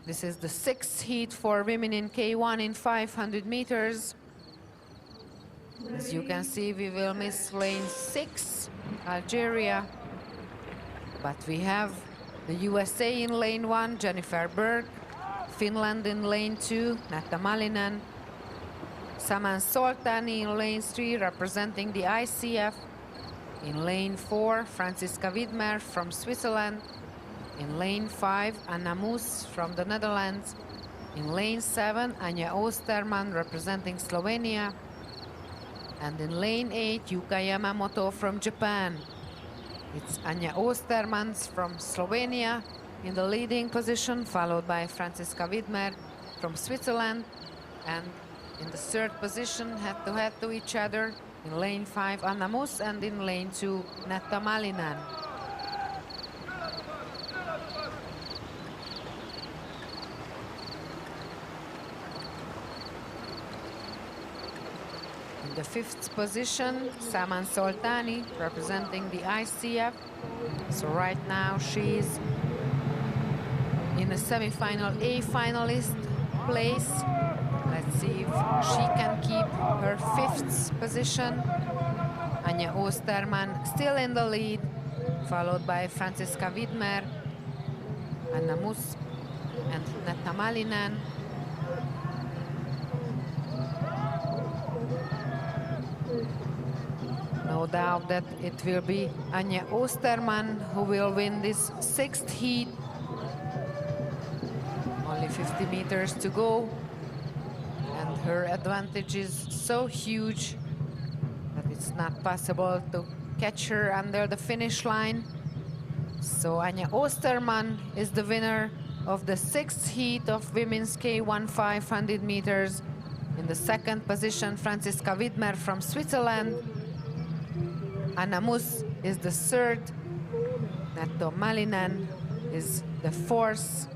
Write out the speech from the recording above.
This is the sixth heat for women in K1 in 500 meters. As you can see, we will miss lane 6, Algeria. But we have the USA in lane 1, Jennifer Berg. Finland in lane 2, Natta Malinen. Saman Soltani in lane 3, representing the ICF. In lane 4, Franziska Widmer from Switzerland. In lane 5, Anna Moes from the Netherlands. In lane 7, Anja Osterman representing Slovenia. And in lane 8, Yuka Yamamoto from Japan. It's Anja Osterman from Slovenia in the leading position, followed by Franziska Widmer from Switzerland. And in the third position, head-to-head to each other, in lane 5, Anna Moes, and in lane 2, Natta Malinen. In the fifth position, Saman Soltani, representing the ICF. So right now she's in a semi-final A finalist place. Let's see if she can keep her fifth position. Anja Osterman still in the lead, followed by Franziska Widmer, Anna Moes, and Natta Malinen. No doubt that it will be Anja Osterman who will win this sixth heat. Only 50 meters to go. And her advantage is so huge that it's not possible to catch her under the finish line. So Anja Osterman is the winner of the sixth heat of women's K1 500 meters. In the second position, Franziska Widmer from Switzerland. Anna Moes is the third. Natta Malinen is the fourth.